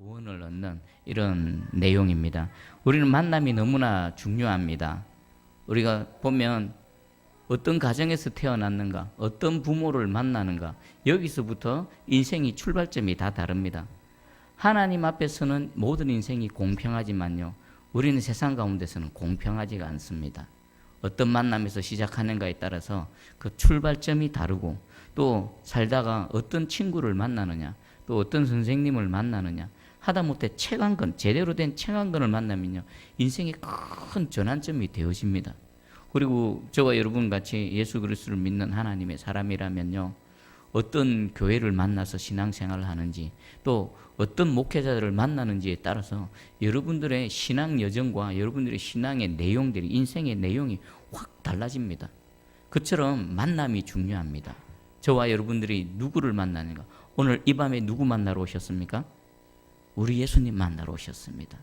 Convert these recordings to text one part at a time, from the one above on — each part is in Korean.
구원을 얻는 이런 내용입니다. 우리는 만남이 너무나 중요합니다. 우리가 보면 어떤 가정에서 태어났는가, 어떤 부모를 만나는가, 여기서부터 인생이 출발점이 다 다릅니다. 하나님 앞에서는 모든 인생이 공평하지만요, 우리는 세상 가운데서는 공평하지가 않습니다. 어떤 만남에서 시작하는가에 따라서 그 출발점이 다르고, 또 살다가 어떤 친구를 만나느냐, 또 어떤 선생님을 만나느냐, 하다못해 체감건, 제대로 된 체감건을 만나면요, 인생의 큰 전환점이 되어집니다. 그리고 저와 여러분 같이 예수 그리스도를 믿는 하나님의 사람이라면요, 어떤 교회를 만나서 신앙생활을 하는지, 또 어떤 목회자들을 만나는지에 따라서 여러분들의 신앙 여정과 여러분들의 신앙의 내용들이, 인생의 내용이 확 달라집니다. 그처럼 만남이 중요합니다. 저와 여러분들이 누구를 만나는가? 오늘 이 밤에 누구 만나러 오셨습니까? 우리 예수님 만나러 오셨습니다.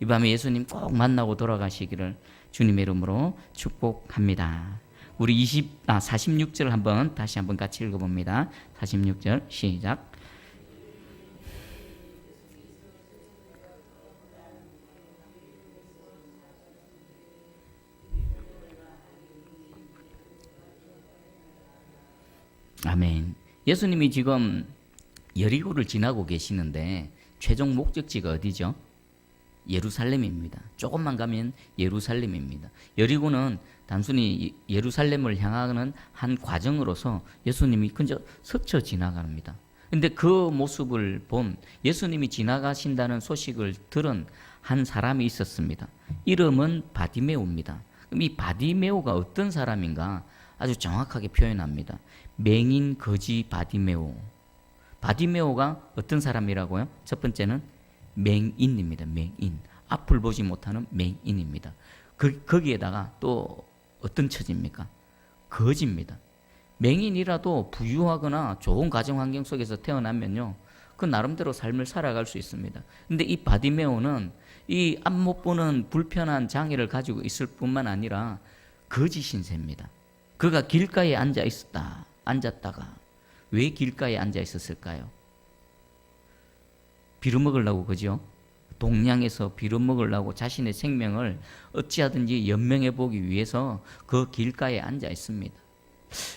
이 밤에 예수님 꼭 만나고 돌아가시기를 주님의 이름으로 축복합니다. 우리 46절 한번 다시 한번 같이 읽어봅니다. 46절 시작. 아멘. 예수님이 지금 여리고를 지나고 계시는데 최종 목적지가 어디죠? 예루살렘입니다. 조금만 가면 예루살렘입니다. 여리고는 단순히 예루살렘을 향하는 한 과정으로서 예수님이 그저 스쳐 지나갑니다. 근데 그 모습을 본, 예수님이 지나가신다는 소식을 들은 한 사람이 있었습니다. 이름은 바디메오입니다. 그럼 이 바디메오가 어떤 사람인가 아주 정확하게 표현합니다. 맹인 거지 바디메오. 바디메오가 어떤 사람이라고요? 첫 번째는 맹인입니다. 맹인. 앞을 보지 못하는 맹인입니다. 거기에다가 또 어떤 처지입니까? 거지입니다. 맹인이라도 부유하거나 좋은 가정 환경 속에서 태어나면요, 그 나름대로 삶을 살아갈 수 있습니다. 근데 이 바디메오는 이 앞 못 보는 불편한 장애를 가지고 있을 뿐만 아니라 거지 신세입니다. 그가 길가에 앉았다가 왜 길가에 앉아 있었을까요? 빌어먹으려고, 그죠? 동량에서 빌어먹으려고 자신의 생명을 어찌하든지 연명해 보기 위해서 그 길가에 앉아 있습니다.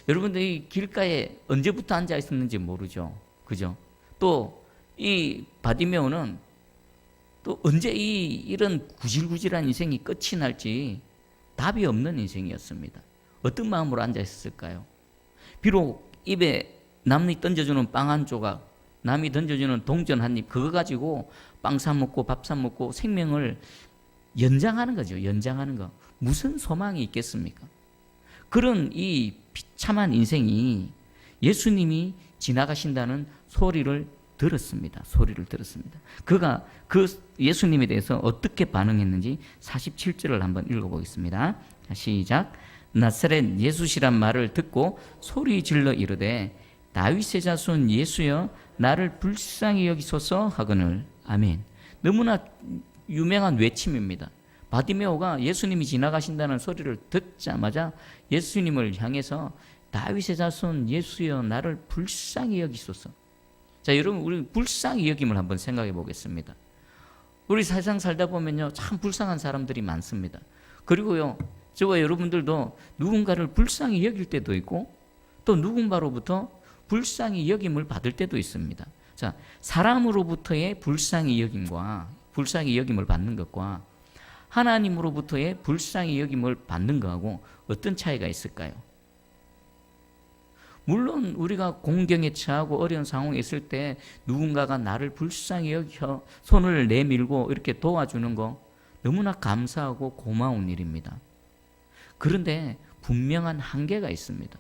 여러분들 이 길가에 언제부터 앉아 있었는지 모르죠, 그죠? 또 이 바디메오는 또 언제 이런 구질구질한 인생이 끝이 날지 답이 없는 인생이었습니다. 어떤 마음으로 앉아 있었을까요? 비록 입에 남이 던져주는 빵 한 조각, 남이 던져주는 동전 한 입, 그거 가지고 빵 사 먹고 밥 사 먹고 생명을 연장하는 거죠. 연장하는 거. 무슨 소망이 있겠습니까? 그런 이 비참한 인생이 예수님이 지나가신다는 소리를 들었습니다. 소리를 들었습니다. 그가 그 예수님에 대해서 어떻게 반응했는지 47절을 한번 읽어보겠습니다. 시작. 나사렛 예수시란 말을 듣고 소리 질러 이르되 다윗의 자손 예수여 나를 불쌍히 여기소서 하거늘. 아멘. 너무나 유명한 외침입니다. 바디메오가 예수님이 지나가신다는 소리를 듣자마자 예수님을 향해서 다윗의 자손 예수여 나를 불쌍히 여기소서. 자, 여러분, 우리 불쌍히 여김을 한번 생각해 보겠습니다. 우리 세상 살다 보면요, 참 불쌍한 사람들이 많습니다. 그리고요, 저와 여러분들도 누군가를 불쌍히 여길 때도 있고 또 누군가로부터 불쌍히 여김을 받을 때도 있습니다. 자, 사람으로부터의 불쌍히 여김과 불쌍히 여김을 받는 것과 하나님으로부터의 불쌍히 여김을 받는 것하고 어떤 차이가 있을까요? 물론 우리가 공경에 처하고 어려운 상황에 있을 때 누군가가 나를 불쌍히 여겨 손을 내밀고 이렇게 도와주는 거 너무나 감사하고 고마운 일입니다. 그런데 분명한 한계가 있습니다.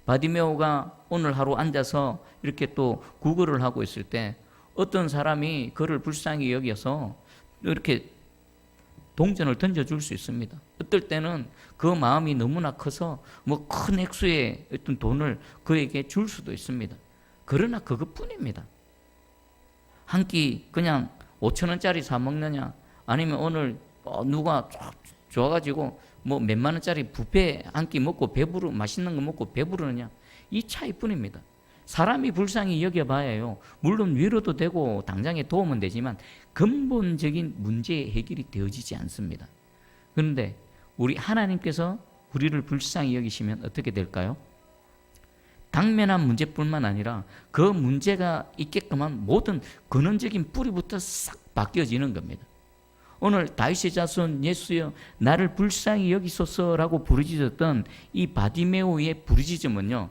바디메오가 오늘 하루 앉아서 이렇게 또 구걸을 하고 있을 때 어떤 사람이 그를 불쌍히 여겨서 이렇게 동전을 던져줄 수 있습니다. 어떨 때는 그 마음이 너무나 커서 뭐 큰 액수의 어떤 돈을 그에게 줄 수도 있습니다. 그러나 그것뿐입니다. 한 끼 그냥 5,000원짜리 사 먹느냐, 아니면 오늘 누가 좋아가지고 뭐 몇만 원짜리 뷔페 한 끼 먹고 맛있는 거 먹고 배부르느냐, 이 차이뿐입니다. 사람이 불쌍히 여겨봐야요, 물론 위로도 되고 당장에 도움은 되지만 근본적인 문제의 해결이 되어지지 않습니다. 그런데 우리 하나님께서 우리를 불쌍히 여기시면 어떻게 될까요? 당면한 문제뿐만 아니라 그 문제가 있게끔 한 모든 근원적인 뿌리부터 싹 바뀌어지는 겁니다. 오늘 다윗의 자손 예수여 나를 불쌍히 여기소서라고 부르짖었던 이 바디메오의 부르짖음은요,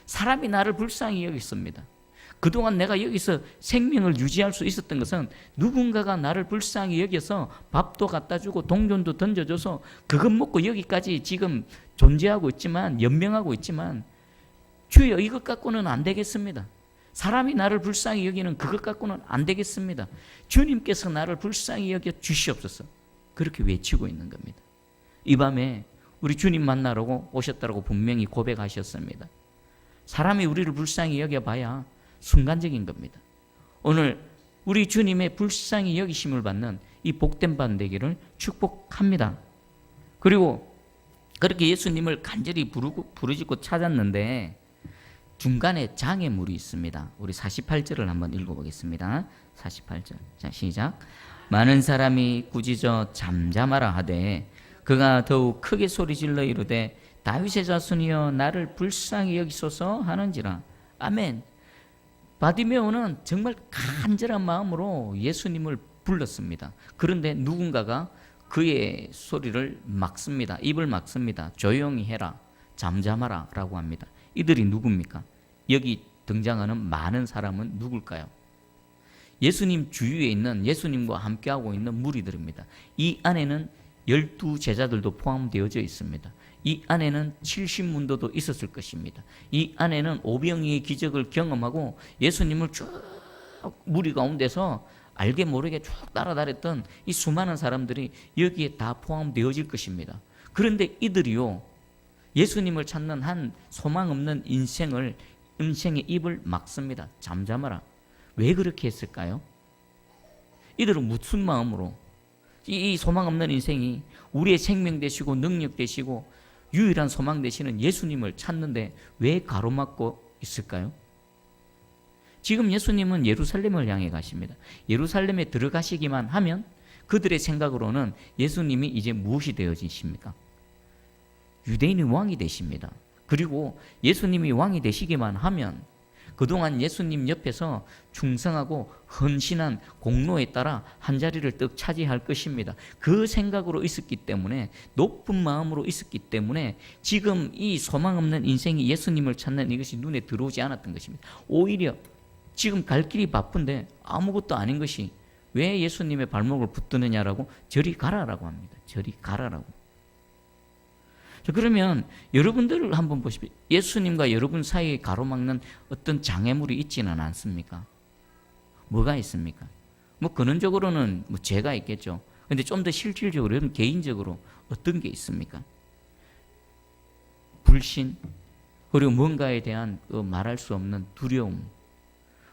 사람이 나를 불쌍히 여겼습니다. 그동안 내가 여기서 생명을 유지할 수 있었던 것은 누군가가 나를 불쌍히 여겨서 밥도 갖다 주고 동전도 던져줘서 그것 먹고 여기까지 지금 존재하고 있지만, 연명하고 있지만, 주여 이것 갖고는 안 되겠습니다. 사람이 나를 불쌍히 여기는 그것 갖고는 안 되겠습니다. 주님께서 나를 불쌍히 여겨 주시옵소서. 그렇게 외치고 있는 겁니다. 이 밤에 우리 주님 만나러 오셨다고 분명히 고백하셨습니다. 사람이 우리를 불쌍히 여겨봐야 순간적인 겁니다. 오늘 우리 주님의 불쌍히 여기심을 받는 이 복된 밤 되기를 축복합니다. 그리고 그렇게 예수님을 간절히 부르짖고 찾았는데 중간에 장애물이 있습니다. 우리 48절을 한번 읽어보겠습니다. 48절. 자, 시작. 많은 사람이 꾸짖어 잠잠하라 하되 그가 더욱 크게 소리질러 이르되 다윗의 자손이여 나를 불쌍히 여기소서 하는지라. 아멘. 바디메오는 정말 간절한 마음으로 예수님을 불렀습니다. 그런데 누군가가 그의 소리를 막습니다. 입을 막습니다. 조용히 해라, 잠잠하라 라고 합니다. 이들이 누굽니까? 여기 등장하는 많은 사람은 누굴까요? 예수님 주위에 있는, 예수님과 함께하고 있는 무리들입니다. 이 안에는 12제자들도 포함되어져 있습니다. 이 안에는 70문도도 있었을 것입니다. 이 안에는 오병이의 기적을 경험하고 예수님을 쭉 무리 가운데서 알게 모르게 쭉 따라다녔던 이 수많은 사람들이 여기에 다 포함되어질 것입니다. 그런데 이들이요, 예수님을 찾는 한 소망 없는 인생의 입을 막습니다. 잠잠하라. 왜 그렇게 했을까요? 이들은 무슨 마음으로 이 소망 없는 인생이 우리의 생명 되시고 능력 되시고 유일한 소망 되시는 예수님을 찾는데 왜 가로막고 있을까요? 지금 예수님은 예루살렘을 향해 가십니다. 예루살렘에 들어가시기만 하면 그들의 생각으로는 예수님이 이제 무엇이 되어지십니까? 유대인의 왕이 되십니다. 그리고 예수님이 왕이 되시기만 하면 그동안 예수님 옆에서 충성하고 헌신한 공로에 따라 한자리를 떡 차지할 것입니다. 그 생각으로 있었기 때문에, 높은 마음으로 있었기 때문에 지금 이 소망 없는 인생이 예수님을 찾는 이것이 눈에 들어오지 않았던 것입니다. 오히려 지금 갈 길이 바쁜데 아무것도 아닌 것이 왜 예수님의 발목을 붙드느냐라고 저리 가라라고 합니다. 저리 가라라고. 그러면 여러분들을 한번 보십시오. 예수님과 여러분 사이에 가로막는 어떤 장애물이 있지는 않습니까? 뭐가 있습니까? 뭐 근원적으로는 뭐 죄가 있겠죠. 그런데 좀 더 실질적으로, 여러분 개인적으로 어떤 게 있습니까? 불신, 그리고 뭔가에 대한 말할 수 없는 두려움,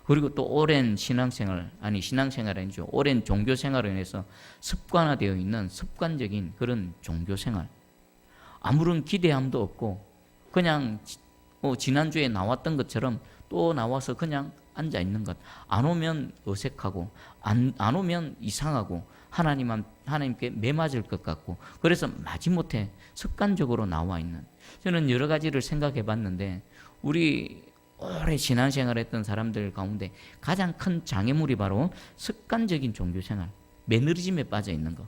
그리고 또 오랜 신앙생활, 신앙생활이 아니죠. 오랜 종교생활로 인해서 습관화되어 있는 습관적인 그런 종교생활. 아무런 기대함도 없고 그냥 지난주에 나왔던 것처럼 또 나와서 그냥 앉아있는 것. 안 오면 어색하고 안 오면 이상하고 하나님께 매맞을 것 같고, 그래서 마지못해 습관적으로 나와 있는, 저는 여러 가지를 생각해 봤는데 우리 오래 신앙생활 했던 사람들 가운데 가장 큰 장애물이 바로 습관적인 종교생활, 매너리즘에 빠져 있는 거.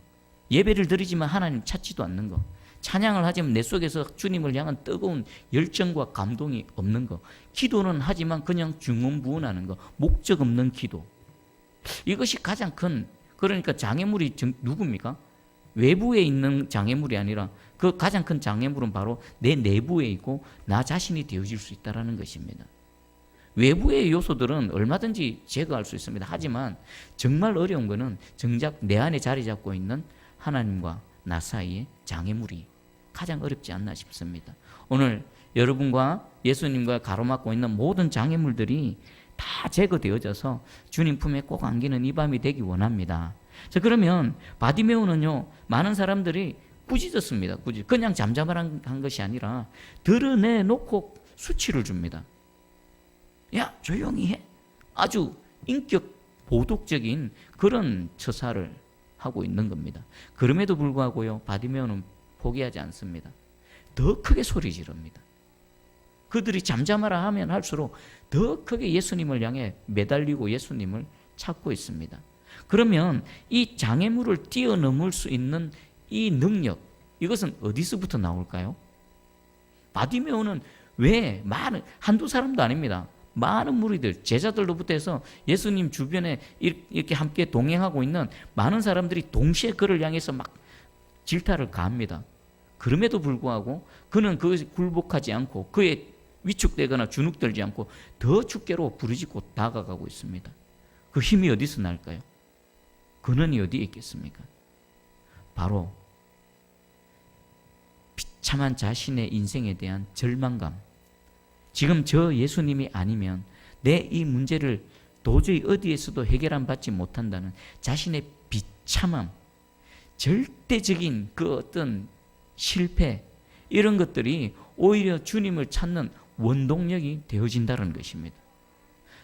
예배를 드리지만 하나님 찾지도 않는 거. 찬양을 하지만 내 속에서 주님을 향한 뜨거운 열정과 감동이 없는 거. 기도는 하지만 그냥 중언부언하는 거. 목적 없는 기도. 이것이 가장 큰, 그러니까 장애물이 누굽니까? 외부에 있는 장애물이 아니라 그 가장 큰 장애물은 바로 내 내부에 있고 나 자신이 되어질 수 있다는 것입니다. 외부의 요소들은 얼마든지 제거할 수 있습니다. 하지만 정말 어려운 것은 정작 내 안에 자리 잡고 있는 하나님과 나 사이에 장애물이 가장 어렵지 않나 싶습니다. 오늘 여러분과 예수님과 가로막고 있는 모든 장애물들이 다 제거되어져서 주님 품에 꼭 안기는 이 밤이 되기 원합니다. 자, 그러면 바디메오는요, 많은 사람들이 꾸짖었습니다. 그냥 잠잠한 것이 아니라 드러내놓고 수치를 줍니다. 야, 조용히 해. 아주 인격 보독적인 그런 처사를 하고 있는 겁니다. 그럼에도 불구하고요, 바디메오는 포기하지 않습니다. 더 크게 소리 지릅니다. 그들이 잠잠하라 하면 할수록 더 크게 예수님을 향해 매달리고 예수님을 찾고 있습니다. 그러면 이 장애물을 뛰어넘을 수 있는 이 능력, 이것은 어디서부터 나올까요? 바디메오는 왜 한두 사람도 아닙니다. 많은 무리들, 제자들로부터 해서 예수님 주변에 이렇게 함께 동행하고 있는 많은 사람들이 동시에 그를 향해서 막 질타를 가합니다. 그럼에도 불구하고 그는 그것에 굴복하지 않고 그에 위축되거나 주눅들지 않고 더 주께로 부르짖고 다가가고 있습니다. 그 힘이 어디서 날까요? 근원이 어디에 있겠습니까? 바로 비참한 자신의 인생에 대한 절망감. 지금 저 예수님이 아니면 내 이 문제를 도저히 어디에서도 해결 받지 못한다는 자신의 비참함, 절대적인 그 어떤 실패, 이런 것들이 오히려 주님을 찾는 원동력이 되어진다는 것입니다.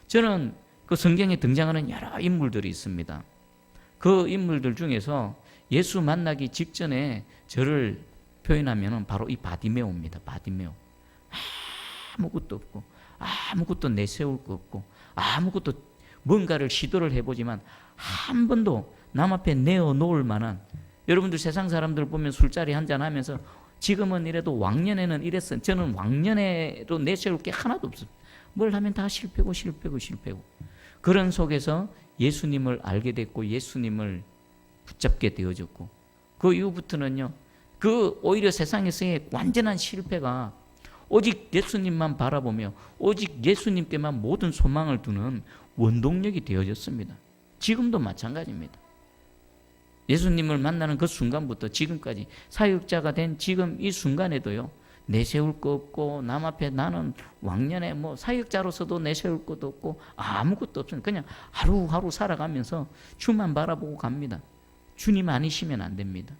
저는 그 성경에 등장하는 여러 인물들이 있습니다. 그 인물들 중에서 예수 만나기 직전에 저를 표현하면 바로 이 바디메오입니다. 바디메오. 아무것도 없고, 아무것도 내세울 거 없고, 아무것도 뭔가를 시도를 해보지만 한 번도 남 앞에 내어놓을 만한, 여러분들 세상 사람들 보면 술자리 한잔 하면서 지금은 이래도 왕년에는 이랬어. 저는 왕년에도 내세울 게 하나도 없습니다. 뭘 하면 다 실패고 그런 속에서 예수님을 알게 됐고 예수님을 붙잡게 되어졌고, 그 이후부터는요, 그 오히려 세상에서의 완전한 실패가 오직 예수님만 바라보며 오직 예수님께만 모든 소망을 두는 원동력이 되어졌습니다. 지금도 마찬가지입니다. 예수님을 만나는 그 순간부터 지금까지 사역자가 된 지금 이 순간에도요, 내세울 거 없고 남 앞에 나는 왕년에 사역자로서도 내세울 것도 없고 아무것도 없으니 그냥 하루하루 살아가면서 주만 바라보고 갑니다. 주님 아니시면 안 됩니다.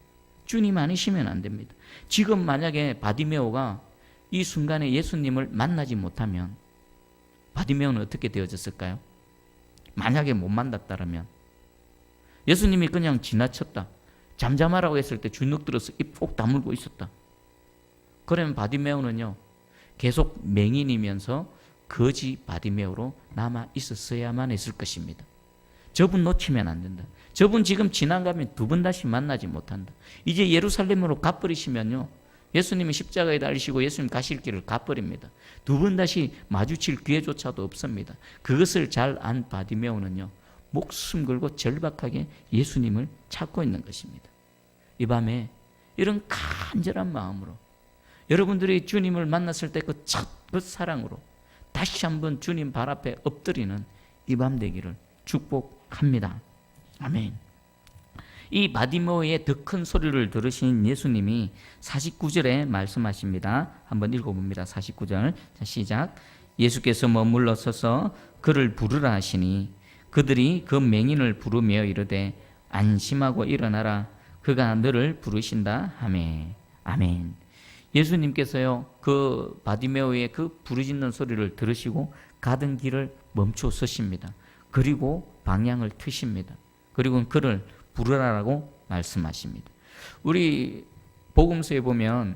주님 아니시면 안 됩니다. 지금 만약에 바디메오가 이 순간에 예수님을 만나지 못하면 바디메오는 어떻게 되어졌을까요? 만약에 못 만났다면 예수님이 그냥 지나쳤다, 잠잠하라고 했을 때 주눅 들어서 입 꼭 다물고 있었다, 그러면 바디메오는요 계속 맹인이면서 거지 바디메오로 남아 있었어야만 했을 것입니다. 저분 놓치면 안 된다. 저분 지금 지나가면 두 번 다시 만나지 못한다. 이제 예루살렘으로 가버리시면요, 예수님이 십자가에 달리시고 예수님 가실 길을 가버립니다. 두 번 다시 마주칠 기회조차도 없습니다. 그것을 잘 안 바디메오는요, 목숨 걸고 절박하게 예수님을 찾고 있는 것입니다. 이 밤에 이런 간절한 마음으로 여러분들이 주님을 만났을 때 그 첫 그 사랑으로 다시 한번 주님 발 앞에 엎드리는 이 밤 되기를 축복합니다. 아멘. 이 바디메오의 더 큰 소리를 들으신 예수님이 49절에 말씀하십니다. 한번 읽어봅니다. 49절. 자, 시작. 예수께서 머물러 서서 그를 부르라 하시니 그들이 그 맹인을 부르며 이르되 안심하고 일어나라, 그가 너를 부르신다 하매. 아멘. 예수님께서요, 그 바디메오의 그 부르짖는 소리를 들으시고 가던 길을 멈춰 서십니다. 그리고 방향을 트십니다. 그리고 그를 부르라라고 말씀하십니다. 우리 복음서에 보면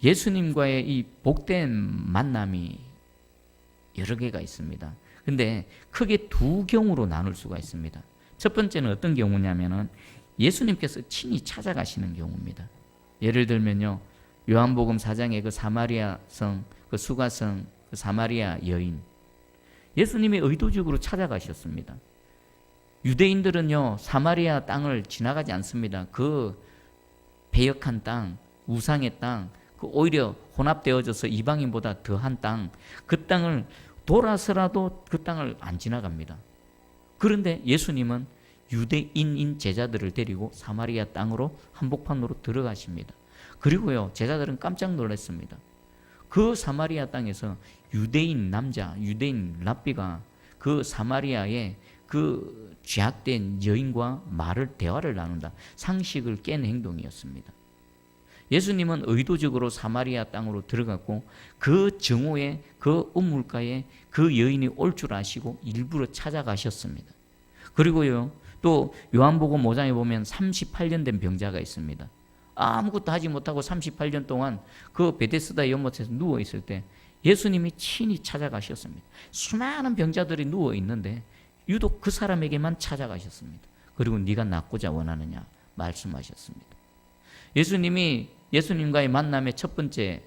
예수님과의 이 복된 만남이 여러 개가 있습니다. 근데 크게 두 경우로 나눌 수가 있습니다. 첫 번째는 어떤 경우냐면은 예수님께서 친히 찾아가시는 경우입니다. 예를 들면요, 요한복음 4장의 그 사마리아 성, 그 수가성, 그 사마리아 여인, 예수님이 의도적으로 찾아가셨습니다. 유대인들은요, 사마리아 땅을 지나가지 않습니다. 그 배역한 땅, 우상의 땅, 그 오히려 혼합되어져서 이방인보다 더한 땅, 그 땅을 돌아서라도 그 땅을 안 지나갑니다. 그런데 예수님은 유대인인 제자들을 데리고 사마리아 땅으로 한복판으로 들어가십니다. 그리고요, 제자들은 깜짝 놀랐습니다. 그 사마리아 땅에서 유대인 남자, 유대인 랍비가 그 사마리아의 그 죄악된 여인과 대화를 나눈다. 상식을 깬 행동이었습니다. 예수님은 의도적으로 사마리아 땅으로 들어갔고 그 정오에 그 우물가에 그 여인이 올 줄 아시고 일부러 찾아가셨습니다. 그리고요, 또 요한복음 5장에 보면 38년 된 병자가 있습니다. 아무것도 하지 못하고 38년 동안 그 베데스다 연못에서 누워 있을 때 예수님이 친히 찾아가셨습니다. 수많은 병자들이 누워 있는데 유독 그 사람에게만 찾아가셨습니다. 그리고 네가 낫고자 원하느냐 말씀하셨습니다. 예수님과의 만남의 첫 번째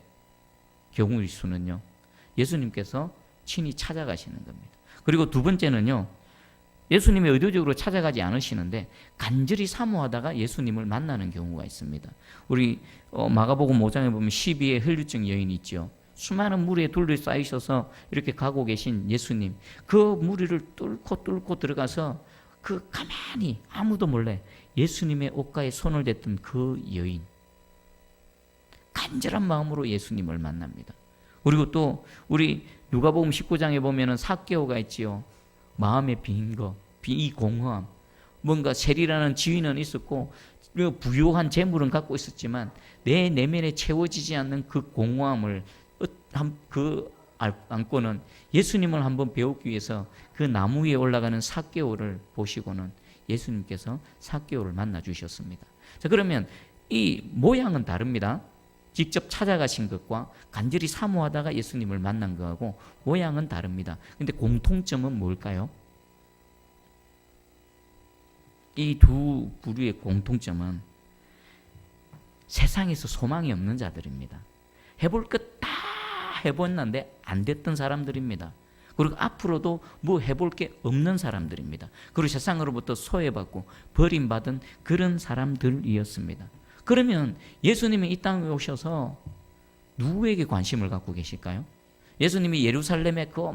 경우의 수는요, 예수님께서 친히 찾아가시는 겁니다. 그리고 두 번째는요, 예수님이 의도적으로 찾아가지 않으시는데 간절히 사모하다가 예수님을 만나는 경우가 있습니다. 우리 마가복음 5장에 보면 12의 혈류증 여인이 있죠. 수많은 무리에 둘러싸이셔서 이렇게 가고 계신 예수님, 그 무리를 뚫고 들어가서 그 가만히 아무도 몰래 예수님의 옷가에 손을 댔던 그 여인, 간절한 마음으로 예수님을 만납니다. 그리고 또 우리 누가복음 19장에 보면은 삭개오가 있지요. 마음의 이 공허함, 뭔가 세리라는 지위는 있었고 부유한 재물은 갖고 있었지만 내 내면에 채워지지 않는 그 공허함을 안고는 예수님을 한번 배우기 위해서 그 나무 위에 올라가는 삭개오를 보시고는 예수님께서 삭개오를 만나 주셨습니다. 자, 그러면 이 모양은 다릅니다. 직접 찾아가신 것과 간절히 사모하다가 예수님을 만난 것하고 모양은 다릅니다. 근데 공통점은 뭘까요? 이 두 부류의 공통점은 세상에서 소망이 없는 자들입니다. 해볼 것 다 해봤는데 안 됐던 사람들입니다. 그리고 앞으로도 뭐 해볼 게 없는 사람들입니다. 그리고 세상으로부터 소외받고 버림받은 그런 사람들이었습니다. 그러면 예수님이 이 땅에 오셔서 누구에게 관심을 갖고 계실까요? 예수님이 예루살렘에 그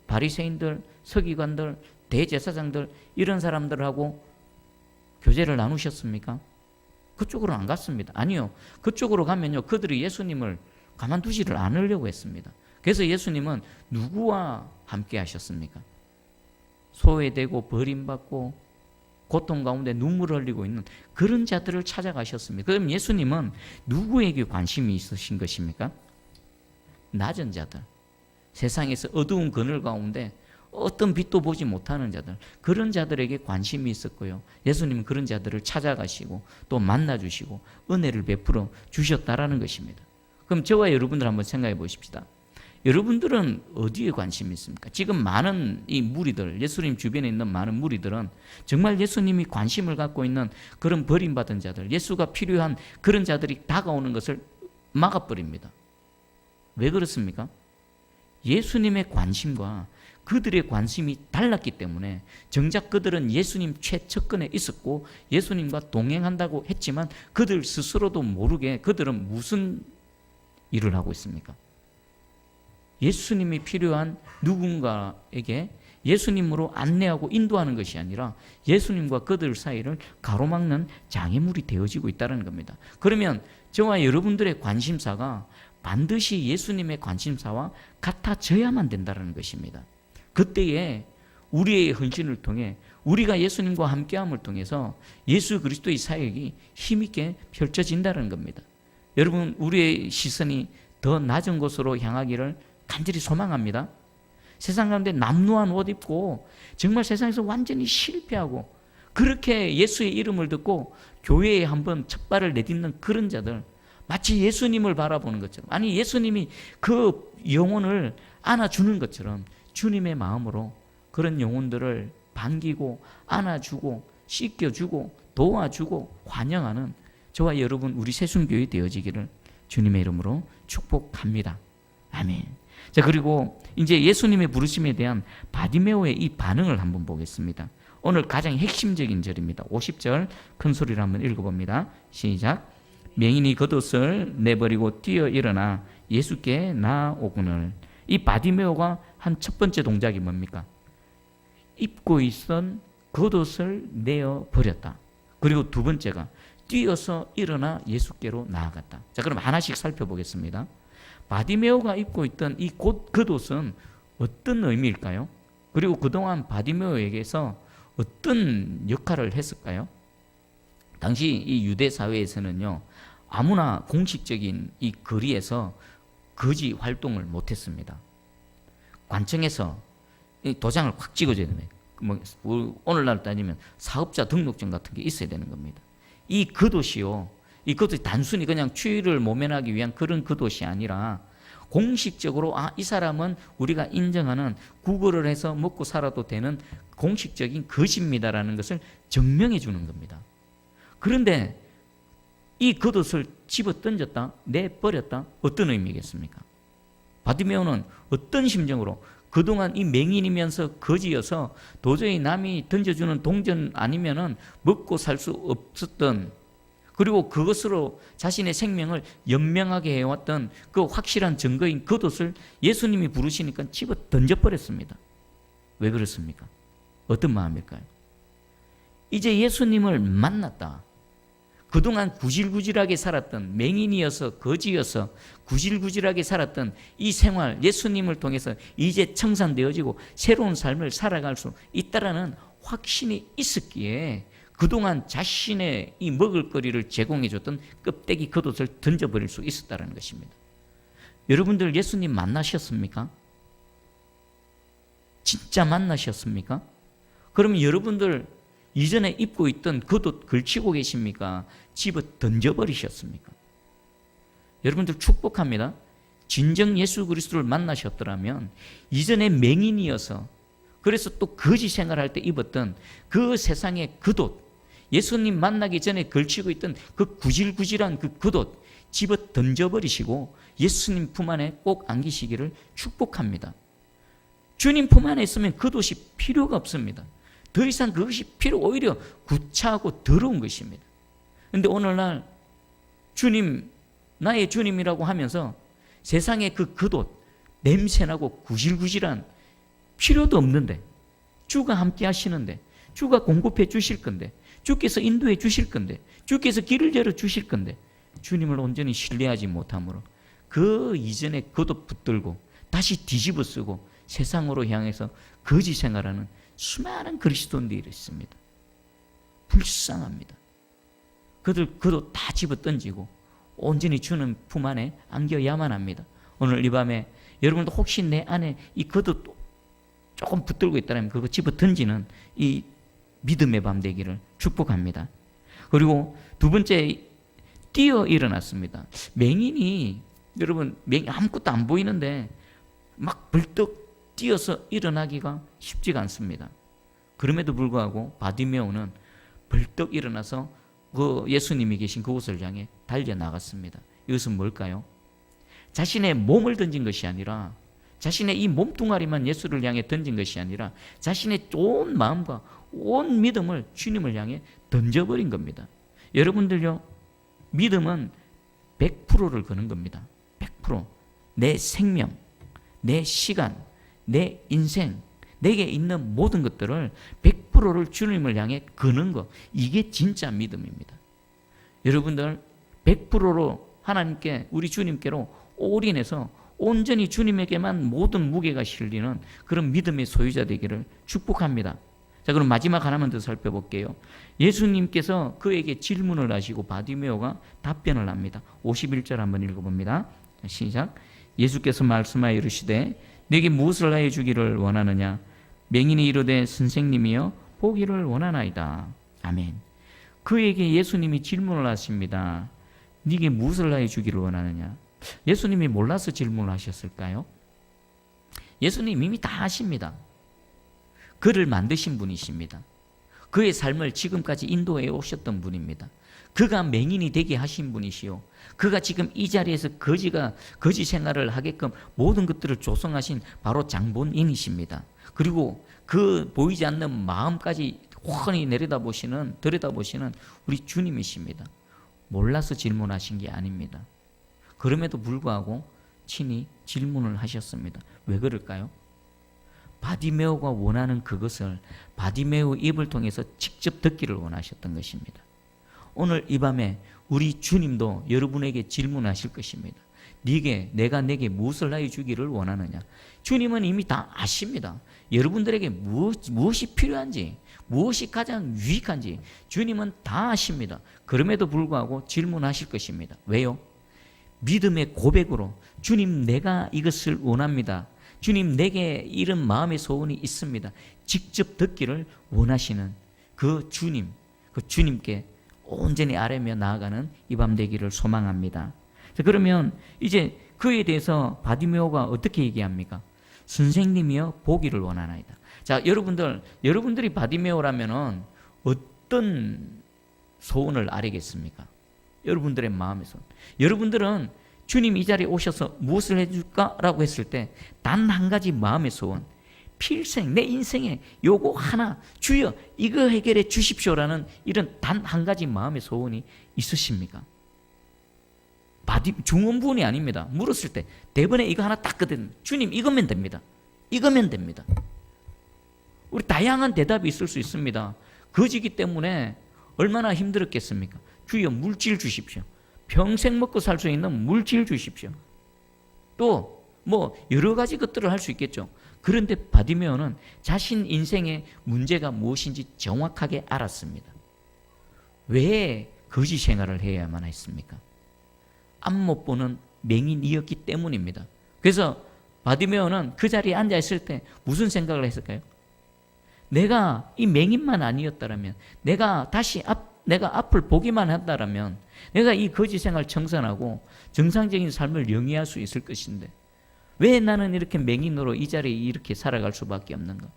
바리새인들, 서기관들, 대제사장들 이런 사람들하고 교제를 나누셨습니까? 그쪽으로 안 갔습니다. 아니요. 그쪽으로 가면요, 그들이 예수님을 가만두지를 않으려고 했습니다. 그래서 예수님은 누구와 함께 하셨습니까? 소외되고 버림받고 고통 가운데 눈물을 흘리고 있는 그런 자들을 찾아가셨습니다. 그럼 예수님은 누구에게 관심이 있으신 것입니까? 낮은 자들, 세상에서 어두운 그늘 가운데 어떤 빛도 보지 못하는 자들, 그런 자들에게 관심이 있었고요. 예수님은 그런 자들을 찾아가시고 또 만나주시고 은혜를 베풀어 주셨다라는 것입니다. 그럼 저와 여러분들 한번 생각해 보십시다. 여러분들은 어디에 관심이 있습니까? 지금 많은 이 무리들, 예수님 주변에 있는 많은 무리들은 정말 예수님이 관심을 갖고 있는 그런 버림받은 자들, 예수가 필요한 그런 자들이 다가오는 것을 막아버립니다. 왜 그렇습니까? 예수님의 관심과 그들의 관심이 달랐기 때문에 정작 그들은 예수님 최측근에 있었고 예수님과 동행한다고 했지만 그들 스스로도 모르게 그들은 무슨 일을 하고 있습니까? 예수님이 필요한 누군가에게 예수님으로 안내하고 인도하는 것이 아니라 예수님과 그들 사이를 가로막는 장애물이 되어지고 있다는 겁니다. 그러면 저와 여러분들의 관심사가 반드시 예수님의 관심사와 같아져야만 된다는 것입니다. 그때에 우리의 헌신을 통해 우리가 예수님과 함께함을 통해서 예수 그리스도의 사역이 힘있게 펼쳐진다는 겁니다. 여러분, 우리의 시선이 더 낮은 곳으로 향하기를 간절히 소망합니다. 세상 가운데 남루한 옷 입고 정말 세상에서 완전히 실패하고 그렇게 예수의 이름을 듣고 교회에 한번 첫 발을 내딛는 그런 자들, 마치 예수님을 바라보는 것처럼, 아니 예수님이 그 영혼을 안아주는 것처럼 주님의 마음으로 그런 영혼들을 반기고 안아주고 씻겨주고 도와주고 환영하는 저와 여러분 우리 새순교회 되어지기를 주님의 이름으로 축복합니다. 아멘. 자, 그리고 이제 예수님의 부르심에 대한 바디메오의 이 반응을 한번 보겠습니다. 오늘 가장 핵심적인 절입니다. 50절 큰 소리로 한번 읽어봅니다. 시작. 맹인이 겉옷을 내버리고 뛰어 일어나 예수께 나오거늘. 이 바디메오가 한 첫 번째 동작이 뭡니까? 입고 있던 겉옷을 내어 버렸다. 그리고 두 번째가 뛰어서 일어나 예수께로 나아갔다. 자, 그럼 하나씩 살펴보겠습니다. 바디메오가 입고 있던 이 겉옷은 어떤 의미일까요? 그리고 그동안 바디메오에게서 어떤 역할을 했을까요? 당시 이 유대 사회에서는요, 아무나 공식적인 이 거리에서 거지 활동을 못했습니다. 관청에서 이 도장을 확 찍어줘야 됩니다. 오늘날 따지면 사업자 등록증 같은 게 있어야 되는 겁니다. 이 겉옷이요, 이 겉옷이 단순히 그냥 추위를 모면하기 위한 그런 겉옷이 아니라 공식적으로 이 사람은 우리가 인정하는 구걸을 해서 먹고 살아도 되는 공식적인 것입니다라는 것을 증명해 주는 겁니다. 그런데 이 겉옷을 집어 던졌다, 내버렸다, 어떤 의미겠습니까? 바디메오는 어떤 심정으로 그동안 이 맹인이면서 거지여서 도저히 남이 던져주는 동전 아니면은 먹고 살 수 없었던, 그리고 그것으로 자신의 생명을 연명하게 해왔던 그 확실한 증거인 겉옷을 예수님이 부르시니까 집어 던져버렸습니다. 왜 그렇습니까? 어떤 마음일까요? 이제 예수님을 만났다. 그동안 구질구질하게 살았던, 맹인이어서 거지여서 구질구질하게 살았던 이 생활, 예수님을 통해서 이제 청산되어지고 새로운 삶을 살아갈 수 있다라는 확신이 있었기에 그동안 자신의 이 먹을거리를 제공해줬던 껍데기 겉옷을 던져버릴 수 있었다는 것입니다. 여러분들 예수님 만나셨습니까? 진짜 만나셨습니까? 그러면 여러분들 이전에 입고 있던 겉옷 걸치고 계십니까? 집어 던져버리셨습니까? 여러분들 축복합니다. 진정 예수 그리스도를 만나셨더라면 이전에 맹인이어서 그래서 또 거지 생활할 때 입었던 그 세상의 겉옷, 예수님 만나기 전에 걸치고 있던 그 구질구질한 그 겉옷 집어 던져버리시고 예수님 품 안에 꼭 안기시기를 축복합니다. 주님 품 안에 있으면 겉옷이 필요가 없습니다. 더 이상 그것이 오히려 구차하고 더러운 것입니다. 그런데 오늘날 주님, 나의 주님이라고 하면서 세상의 그 겉옷, 냄새나고 구질구질한, 필요도 없는데, 주가 함께 하시는데, 주가 공급해 주실 건데, 주께서 인도해 주실 건데, 주께서 길을 열어 주실 건데, 주님을 온전히 신뢰하지 못함으로 그 이전에 겉옷 붙들고 다시 뒤집어 쓰고 세상으로 향해서 거지 생활하는 수많은 그리스도인들이 있습니다. 불쌍합니다. 그들 겉옷 다 집어 던지고 온전히 주는 품 안에 안겨야만 합니다. 오늘 이 밤에 여러분도 혹시 내 안에 이 겉옷 조금 붙들고 있다면 그거 집어 던지는 이 믿음의 밤 되기를 축복합니다. 그리고 두 번째, 뛰어 일어났습니다. 맹인이, 여러분, 아무것도 안 보이는데 막 벌떡 뛰어서 일어나기가 쉽지가 않습니다. 그럼에도 불구하고 바디메오는 벌떡 일어나서 그 예수님이 계신 그곳을 향해 달려나갔습니다. 이것은 뭘까요? 자신의 몸을 던진 것이 아니라, 자신의 이 몸뚱아리만 예수를 향해 던진 것이 아니라 자신의 온 마음과 온 믿음을 주님을 향해 던져버린 겁니다. 여러분들요, 믿음은 100%를 거는 겁니다. 100%. 내 생명, 내 시간, 내 인생, 내게 있는 모든 것들을 100%를 주님을 향해 거는 것, 이게 진짜 믿음입니다. 여러분들 100%로 하나님께, 우리 주님께로 올인해서 온전히 주님에게만 모든 무게가 실리는 그런 믿음의 소유자 되기를 축복합니다. 자, 그럼 마지막 하나만 더 살펴볼게요. 예수님께서 그에게 질문을 하시고 바디메오가 답변을 합니다. 51절 한번 읽어봅니다. 시작. 예수께서 말씀하여 이르시되 내게 무엇을 하여 주기를 원하느냐? 맹인이 이르되 선생님이여 보기를 원하나이다. 아멘. 그에게 예수님이 질문을 하십니다. 네게 무엇을 하여 주기를 원하느냐? 예수님이 몰라서 질문을 하셨을까요? 예수님 이미 다 아십니다. 그를 만드신 분이십니다. 그의 삶을 지금까지 인도해 오셨던 분입니다. 그가 맹인이 되게 하신 분이시요, 그가 지금 이 자리에서 거지 생활을 하게끔 모든 것들을 조성하신 바로 장본인이십니다. 그리고 그 보이지 않는 마음까지 훤히 들여다보시는 우리 주님이십니다. 몰라서 질문하신 게 아닙니다. 그럼에도 불구하고 친히 질문을 하셨습니다. 왜 그럴까요? 바디메오가 원하는 그것을 바디메오 입을 통해서 직접 듣기를 원하셨던 것입니다. 오늘 이 밤에 우리 주님도 여러분에게 질문하실 것입니다. 내가 내게 무엇을 하여 주기를 원하느냐. 주님은 이미 다 아십니다. 여러분들에게 무엇이 필요한지, 무엇이 가장 유익한지 주님은 다 아십니다. 그럼에도 불구하고 질문하실 것입니다. 왜요? 믿음의 고백으로 주님, 내가 이것을 원합니다. 주님, 내게 이런 마음의 소원이 있습니다. 직접 듣기를 원하시는 그 주님께 온전히 아뢰며 나아가는 이 밤 되기를 소망합니다. 그러면 이제 그에 대해서 바디메오가 어떻게 얘기합니까? 선생님이여 보기를 원하나이다. 자, 여러분들이 바디메오라면은 어떤 소원을 아뢰겠습니까? 여러분들의 마음의 소원. 여러분들은 주님 이 자리에 오셔서 무엇을 해줄까라고 했을 때 단 한 가지 마음의 소원, 필생 내 인생에 요거 하나, 주여 이거 해결해 주십시오라는 이런 단 한 가지 마음의 소원이 있으십니까? 중원부원이 아닙니다. 물었을 때 대번에 이거 하나 딱 거든, 주님 이거면 됩니다. 이거면 됩니다. 우리 다양한 대답이 있을 수 있습니다. 거지기 때문에 얼마나 힘들었겠습니까? 주여 물질 주십시오. 평생 먹고 살 수 있는 물질 주십시오. 또 뭐 여러 가지 것들을 할 수 있겠죠. 그런데 바디메오는 자신 인생의 문제가 무엇인지 정확하게 알았습니다. 왜 거지 생활을 해야만 했습니까? 앞 못 보는 맹인이었기 때문입니다. 그래서 바디메오는 그 자리에 앉아 있을 때 무슨 생각을 했을까요? 내가 이 맹인만 아니었다면, 내가 앞을 보기만 한다면 내가 이 거지 생활 청산하고 정상적인 삶을 영위할 수 있을 것인데 왜 나는 이렇게 맹인으로 이 자리에 이렇게 살아갈 수밖에 없는가?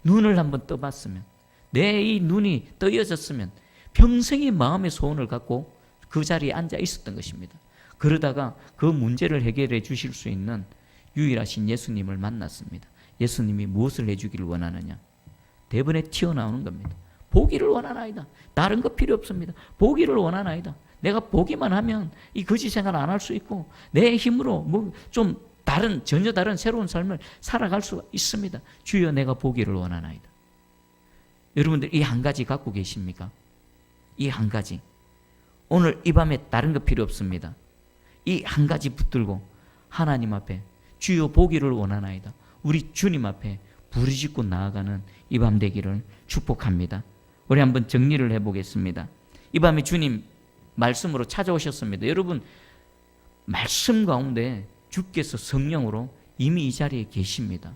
눈을 한번 떠봤으면, 내 이 눈이 떠여졌으면 평생의 마음의 소원을 갖고 그 자리에 앉아 있었던 것입니다. 그러다가 그 문제를 해결해 주실 수 있는 유일하신 예수님을 만났습니다. 예수님이 무엇을 해주기를 원하느냐? 대번에 튀어나오는 겁니다. 보기를 원하나이다. 다른 거 필요 없습니다. 보기를 원하나이다. 내가 보기만 하면 이 거지 생활 안 할 수 있고 내 힘으로 뭐 좀 전혀 다른 새로운 삶을 살아갈 수 있습니다. 주여 내가 보기를 원하나이다. 여러분들 이 한 가지 갖고 계십니까? 이 한 가지. 오늘 이 밤에 다른 거 필요 없습니다. 이 한 가지 붙들고 하나님 앞에 주여 보기를 원하나이다. 우리 주님 앞에 부르짖고 나아가는 이 밤 되기를 축복합니다. 우리 한번 정리를 해보겠습니다. 이 밤에 주님 말씀으로 찾아오셨습니다. 여러분, 말씀 가운데 주께서 성령으로 이미 이 자리에 계십니다.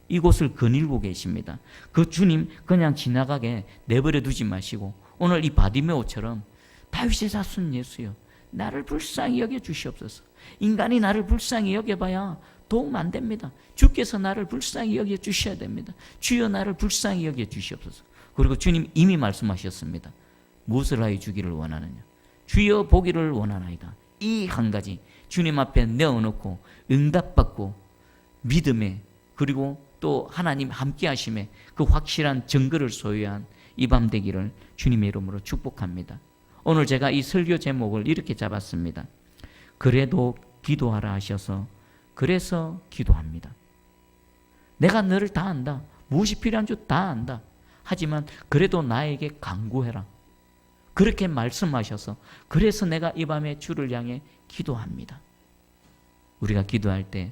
이곳을 거닐고 계십니다. 그 주님 그냥 지나가게 내버려 두지 마시고 오늘 이 바디메오처럼 다윗의 자손 예수여, 나를 불쌍히 여겨 주시옵소서. 인간이 나를 불쌍히 여겨봐야 도움 안 됩니다. 주께서 나를 불쌍히 여겨 주셔야 됩니다. 주여 나를 불쌍히 여겨 주시옵소서. 그리고 주님 이미 말씀하셨습니다. 무엇을 하여 주기를 원하느냐? 주여 보기를 원하나이다. 이 한 가지 주님 앞에 내어놓고 응답받고 믿음에, 그리고 또 하나님 함께 하심에 그 확실한 증거를 소유한 이 밤 되기를 주님의 이름으로 축복합니다. 오늘 제가 이 설교 제목을 이렇게 잡았습니다. 그래도 기도하라 하셔서 그래서 기도합니다. 내가 너를 다 안다. 무엇이 필요한 줄 다 안다. 하지만 그래도 나에게 간구해라. 그렇게 말씀하셔서 그래서 내가 이 밤에 주를 향해 기도합니다. 우리가 기도할 때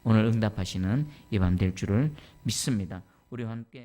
오늘 응답하시는 이 밤 될 줄을 믿습니다. 우리와 함께